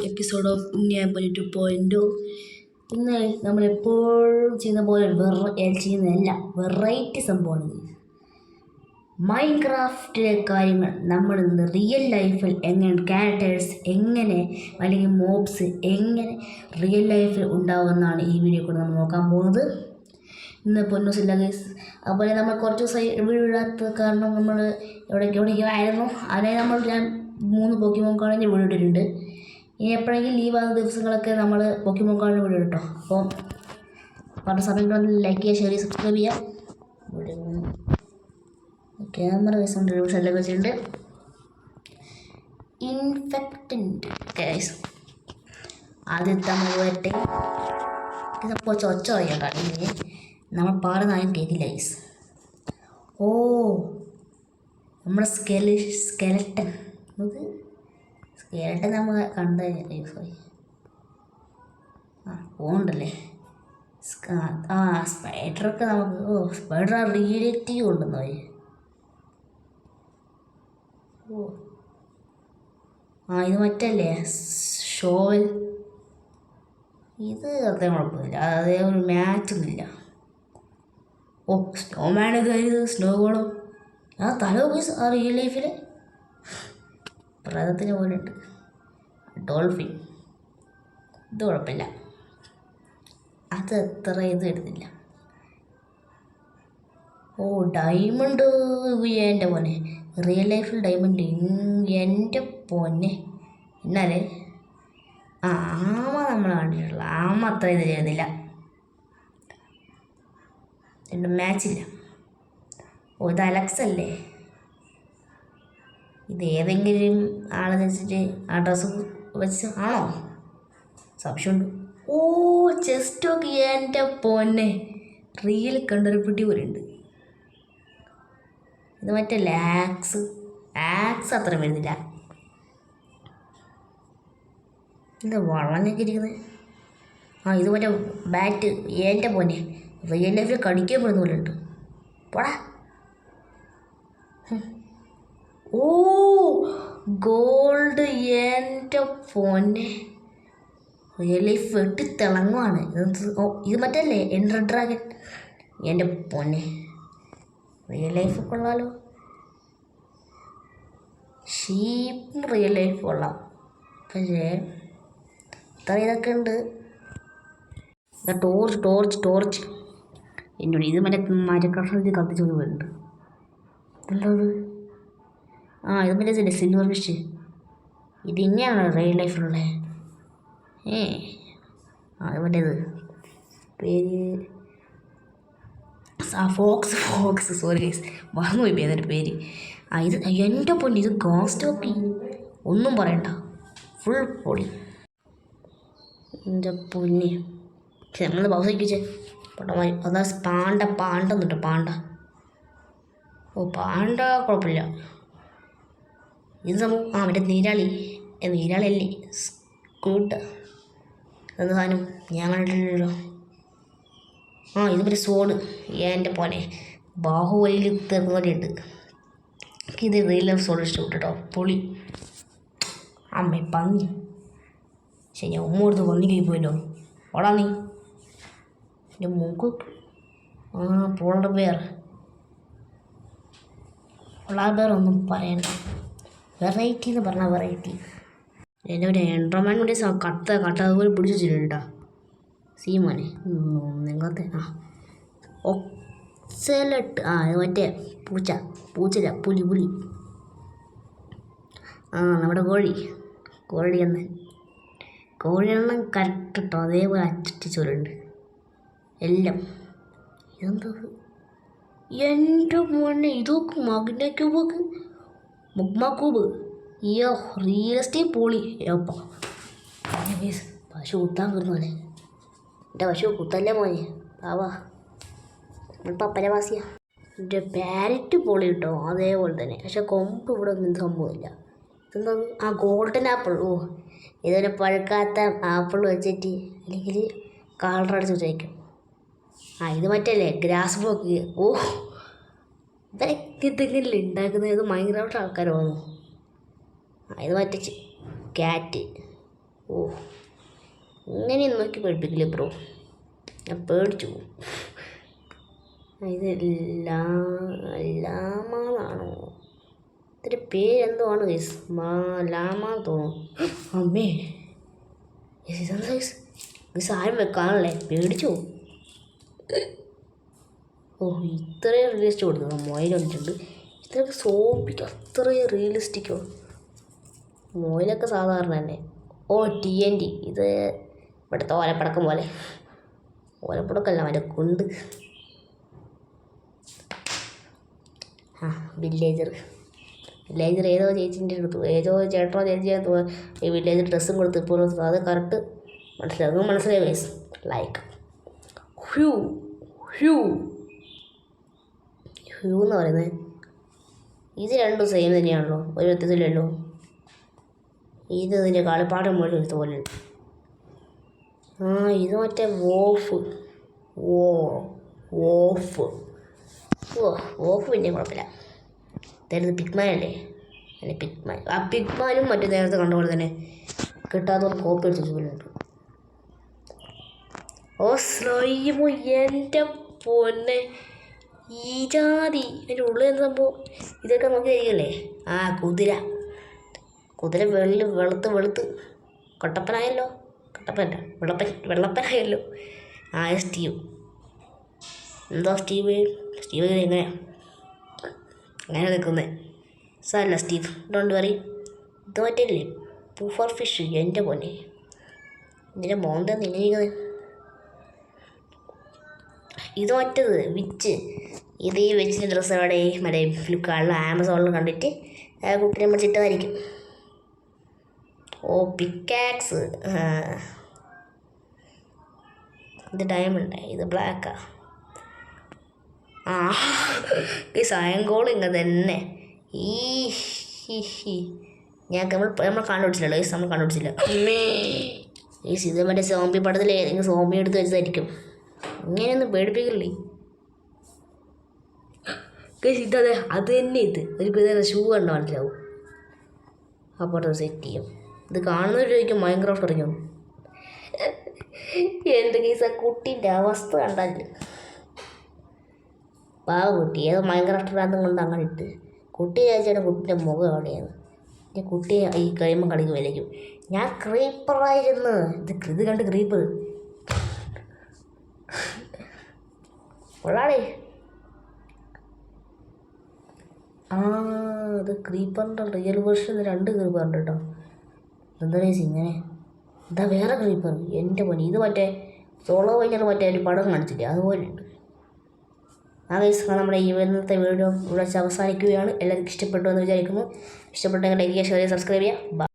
Episode of India 2.0. ഇന്ന് നമ്മളെപ്പോഴും ചെയ്യുന്ന പോലെ ചെയ്യുന്നതല്ല, വെറൈറ്റി സംഭവമാണ്. മൈൻക്രാഫ്റ്റിലെ കാര്യങ്ങൾ നമ്മൾ ഇന്ന് റിയൽ ലൈഫിൽ എങ്ങനെ ക്യാരക്ടേഴ്സ് എങ്ങനെ അല്ലെങ്കിൽ മോബ്സ് എങ്ങനെ റിയൽ ലൈഫിൽ ഉണ്ടാവുമെന്നാണ് ഈ വീഡിയോ കൂടെ നമ്മൾ നോക്കാൻ പോകുന്നത്. ഇന്ന് പൊന്നൂസില്ല ഗൈസ്. അതുപോലെ നമ്മൾ കുറച്ച് ദിവസമായി വീഡിയോ ഇടാത്ത കാരണം നമ്മൾ എവിടേക്കോ ആയിരുന്നു. അതിനായി ഞാൻ 3 പോക്കിമോൻ കാർഡിൻ്റെ വീഡിയോ ഇട്ടിട്ടുണ്ട്. ഇനി എപ്പോഴെങ്കിലും ലീവാകുന്ന ദിവസങ്ങളൊക്കെ നമ്മൾ പോക്കിമോൻ കാർഡിന് വീഡിയോ കേട്ടോ. അപ്പോൾ പറഞ്ഞ സമയങ്ങളിൽ ലൈക്ക് ചെയ്യുക, ഷെയർ ചെയ്യുക, സബ്സ്ക്രൈബ് ചെയ്യുക. ക്യാമറ എല്ലാം വെച്ചിട്ടുണ്ട്. ഇൻഫെക്റ്റൻ്റ് ഗൈസ് ആദ്യത്തെ നമ്മൾ വരട്ടെ. ഇതിപ്പോൾ ഒച്ച പറയാം കാരണം നമ്മൾ പാടുന്നാലും കേൾക്കില്ല ഗൈസ്. ഓ നമ്മുടെ സ്കെലട്ടൻ നമ്മൾ കണ്ട സോറി പോകണ്ടല്ലേ. സ്പൈഡറൊക്കെ നമുക്ക് സ്പൈഡർ റിയലിറ്റീവ് ഉണ്ടെന്നോ. ഇത് മറ്റല്ലേ ഷോവൽ. ഇത് അത്ര കുഴപ്പമില്ല, അതേ ഒരു മാച്ചൊന്നുമില്ല. സ്നോമാൻ ഇത് സ്നോ ബോളും തല റിയൽ ലൈഫിൽ പ്രേതത്തിന് പോലെ ഉണ്ട്. ഡോൾഫിൻ ഇത് കുഴപ്പമില്ല, അത് എത്ര ഇത് എടുത്തില്ല. ഡയമണ്ട് എൻ്റെ പോനെ റിയൽ ലൈഫിൽ ഡയമണ്ട് എൻ്റെ പോനെ. എന്നാലേ ആമ നമ്മൾ കണ്ടിട്ടുള്ള ആമ അത്ര ഇത് ചെയ്യുന്നില്ല, മാച്ചില്ല. ഇത് അലക്സ് അല്ലേ? ഇത് ഏതെങ്കിലും ആളെന്ന് വെച്ചിട്ട് ആ ഡ്രസ്സ് വെച്ച് ആണോ? സംശയമുണ്ട്. ചെസ്റ്റൊക്കെ എൻ്റെ പൊന്നെ റിയൽ കണ്ടൊരു പിടി പോലെ ഉണ്ട്. ഇത് മറ്റല്ലേ ആക്സ് അത്ര വരുന്നില്ല. എന്താ വളഞ്ഞൊക്കെ ഇരിക്കുന്നത്? ഇത് മറ്റേ ബാറ്റ് എൻ്റെ പൊന്നെ റിയൽ ലൈഫിൽ കടിക്കാൻ പെടുന്ന പോലെ ഉണ്ട്. പോടാ. ഗോൾഡ് എൻ്റെ പൊന്നെ റിയൽ ലൈഫ് വെട്ടി തിളങ്ങുവാണ്. ഇത് മറ്റല്ലേ എൻഡർ ഡ്രാഗൺ എൻ്റെ പൊന്നെ റിയൽ ലൈഫ് കൊള്ളാലോ. ഷീപ്പും റിയൽ ലൈഫ് കൊള്ളാം, പക്ഷേ ഇത്ര ഇതൊക്കെ ഉണ്ട്. ടോർച്ച് എന്നോട് ഇത് മരക്കഷ്ണത്തിൽ കത്തിച്ചോണ്ട് പോയിട്ടുണ്ട്. എന്തത്? ഇത് മറ്റേ സിൽവർ ഫിഷ്. ഇത് ഇങ്ങനെയാണോ റിയൽ ലൈഫിലുള്ള? അത് മറ്റേത് പേര് ഫോക്സ് സോറി ഗൈസ്, മറന്നുപോയി പേരുടെ പേര്. ഇത് എൻ്റെ പൊന്നി ഇത് ഗോസ്റ്റ് ഓപ്പി, ഒന്നും പറയണ്ട, ഫുൾ പൊളി എൻ്റെ പൊന്നി. നമ്മൾ ബൗസയ്ക്കിച്ചേ പൊട്ടമാരി. അതാ പാണ്ടെന്നിട്ട് പാണ്ട കുഴപ്പമില്ല. ഇത് സംഭവം മറ്റേ നീരാളിയല്ലേ സ്കൂട്ട് എന്ന സാധനം ഞാൻ കണ്ടിട്ടില്ലല്ലോ. ഇത് പിന്നെ സോഡ് എൻ്റെ പോലെ ബാഹുബലിയിൽ തീർക്കുന്ന പോലെയുണ്ട്. ഇത് റിയൽ ലൈഫ് സോഡ് ഇഷ്ടപ്പെട്ടു കേട്ടോ, പൊളി. അമ്മേ പന്നി, ശരി ഞാൻ ഉമ്മടുത്ത് പന്നി കൈ പോയല്ലോ. ഓടാ നീ എൻ്റെ മൂക്ക്. പോളർ ബെയർ ഒന്നും പറയണ്ട. വെറൈറ്റി എന്ന് പറഞ്ഞാൽ വെറൈറ്റി. എൻ്റെ ഒരു എൻട്രമാൻ വേണ്ടി കട്ട അതുപോലെ പിടിച്ച് വെച്ചിട്ടുണ്ട് കേട്ടോ സീമോനെ. നിങ്ങളത്തെ ഒക്സലട്ട് ഇത് മറ്റേ പൂച്ചല്ല പുലി. നമ്മുടെ കോഴിയെണ്ണം കറക്റ്റ് കേട്ടോ, അതേപോലെ അച്ചിട്ടിച്ചോലുണ്ട് എല്ലാം. ഇതെന്താ എൻ്റെ മോനെ? ഇതൊക്കെ മുഗ്മക്കൂബ് റിയൽ എസ്റ്റേറ്റ് പൊളി. പശു കുത്താൻ വരുന്നല്ലേ. എൻ്റെ പശു കുത്തല്ലേ മോനെ, പാവാ പപ്പല വാസിയ. എൻ്റെ പാരറ്റ് പൊളി കിട്ടോ അതേപോലെ തന്നെ, പക്ഷെ കൊമ്പ് ഇവിടെ ഒന്നും സംഭവമില്ല. ഇതെന്താ ഗോൾഡൻ ആപ്പിൾ. ഇതിനെ പഴുക്കാത്ത ആപ്പിൾ വെച്ചിട്ട് അല്ലെങ്കിൽ കളർ അടിച്ച് വെച്ചേക്കും. ഇത് മറ്റല്ലേ ഗ്രാസ് ബ്ലോക്ക്. ഇതൊക്കെ എന്തെങ്കിലും ഉണ്ടാക്കുന്നത് ഇത് മൈൻക്രാഫ്റ്റ് ആൾക്കാർ തോന്നുന്നു. ഇത് മറ്റേ ക്യാറ്റ് ഓ, ഇങ്ങനെയൊന്നും നോക്കി പേടിപ്പിക്കില്ലേ ബ്രോ, ഞാൻ പേടിച്ചു പോകും. ഇത് ലാമാണോ? ഇതിൻ്റെ പേരെന്തോ ആണ് ഗൈസ്, ലാമാന്ന് തോന്നുന്നു. അമ്മേ ഇതെന്താ ഗൈസ്? ഗൈസ് ആരും വെക്കാണല്ലേ, പേടിച്ചു പോകും. ഓ, ഇത്രയും റിയലിസ്റ്റിക് കൊടുത്തു മൊയിൽ കണ്ടിട്ടുണ്ട്. ഇത്രയൊക്കെ സോപ്പിക്കും, അത്രയും റിയലിസ്റ്റിക്കോ? മൊയിലൊക്കെ സാധാരണ തന്നെ. ഓ, TNT, ഇത് ഇവിടുത്തെ ഓലപ്പടക്കം പോലെ. ഓലപ്പടക്കല്ല, മറ്റേ കൊണ്ട്. ആ, വില്ലേജർ ഏതോ ചേച്ചിൻ്റെ അടുത്ത്, ഏതോ ചേട്ടനോ ചേച്ചിയോ ഈ വില്ലേജർ ഡ്രസ്സും കൊടുത്ത് ഇപ്പോൾ അത് കറക്റ്റ് മനസ്സിലായി വയസ്സ്. ലൈക്ക് ഹ്യൂ എന്ന് പറയുന്നത് ഇത് രണ്ടും സെയിം തന്നെയാണല്ലോ, ഒരു വ്യത്യസ്തമില്ലല്ലോ. ഇത് ഇതിൻ്റെ കളിപ്പാട്ടം പോലെ എടുത്ത പോലെ ഉണ്ട്. ആ, ഇത് മറ്റേ വോഫ് പിന്നെ കുഴപ്പമില്ല. ഇതായിരുന്നു പിഗ്മാൻ അല്ലേ? അല്ലെ പിഗ്മാൻ. ആ പിഗ്മാനും മറ്റേ നേരത്തെ കണ്ട പോലെ തന്നെ കിട്ടാത്തവർ കോപ്പി അടിച്ചു പോലുണ്ട്. ഓ, സ്ലൈമോ, എൻ്റെ പൊന്നെ, ഈ ജാതി. അതിൻ്റെ ഉള്ളിൽ എന്ത് സംഭവം? ഇതൊക്കെ നോക്കിയായിരിക്കല്ലേ? ആ, കുതിര വെളുത്ത് കൊട്ടപ്പനായല്ലോ. കൊട്ടപ്പനല്ല, വെള്ളപ്പനായല്ലോ. ആ, സ്റ്റീവ്. എന്തോ സ്റ്റീവ് എങ്ങനെയാ അങ്ങനെ നിൽക്കുന്നത്? സാരല്ല സ്റ്റീവ്, ഡോണ്ട് വറി. ഇത് മറ്റേ പൂഫർ ഫിഷ്, എൻ്റെ പോലെ. ഇതിൻ്റെ മോന്ത നിന്നിരിക്കുന്നത്. ഇത് മറ്റത് വിച്ച്. ഇത് ഈ വെച്ചിൻ്റെ ഡ്രസ്സ് അവിടെ മറ്റേ ഫ്ലിപ്കാർട്ടിലും ആമസോണിലും കണ്ടിട്ട് ആ കുട്ടിനെ മേടിച്ചിട്ടായിരിക്കും. ഓ, പിക്കാക്സ്. ഇത് ഡയമണ്ട്, ഇത് ബ്ലാക്കാ. ആ, ഈ സായങ്കോളം ഇങ്ങനെ തന്നെ. നമ്മൾ കണ്ടുപിടിച്ചില്ലല്ലോ, നമ്മൾ കണ്ടുപിടിച്ചില്ല. ഇത് മറ്റേ സോംബി പടത്തിൽ ഏതെങ്കിലും സോംബി എടുത്ത് വെച്ചതായിരിക്കും. ഇങ്ങനെയൊന്നും പേടിപ്പിക്കില്ലേ ഇതതെ, അത് തന്നെ. ഇത് ഒരു ഷൂ കണ്ടോ മനസ്സിലാവും. അപ്പോൾ അത് സെറ്റ് ചെയ്യും. ഇത് കാണുന്നവർ ചോദിക്കും മൈൻക്രാഫ്റ്റ് ഇറങ്ങും. എൻ്റെ കേസ് ആ കുട്ടീൻ്റെ അവസ്ഥ കണ്ടാല് പാവ കുട്ടി, ഏതോ മൈൻക്രാഫ്റ്റ് ഭ്രാന്തം കൊണ്ട് അങ്ങനെ ഇട്ട്. കുട്ടി ചോദിച്ചാണ് കുട്ടീൻ്റെ മുഖം എവിടെയാണ്. ഞാൻ കുട്ടിയെ ഈ കഴിയുമ്പോൾ കളിക്ക് വിലയ്ക്കും. ഞാൻ ക്രീപ്പറായിരുന്നു. ഇത് കണ്ട് ക്രീപ്പർ കൊള്ളാടേ. ആ, അത് ക്രീപ്പറിൻ്റെ റിയൽ വേർഷൻ 2 ക്രീപ്പറുണ്ട് കേട്ടോ. എന്താ ഇങ്ങനെ? ഇതാ വേറെ ക്രീപ്പർ, എൻ്റെ പണി. ഇത് മറ്റേ സോളോ കഴിഞ്ഞാൽ മറ്റേ ഒരു പടം കാണിച്ചില്ലേ, അതുപോലെ ഉണ്ട്. ആ ഗൈസ്, നമ്മുടെ ഈ ഇന്നത്തെ വീഡിയോ ഇവിടെ വെച്ച് അവസാനിക്കുകയാണ്. എല്ലാവർക്കും ഇഷ്ടപ്പെട്ടു എന്ന് വിചാരിക്കുന്നു. ഇഷ്ടപ്പെട്ടെങ്കിൽ ലൈക്ക് ചെയ്യുക, ഷെയർ ചെയ്യുക, സബ്സ്ക്രൈബ് ചെയ്യുക.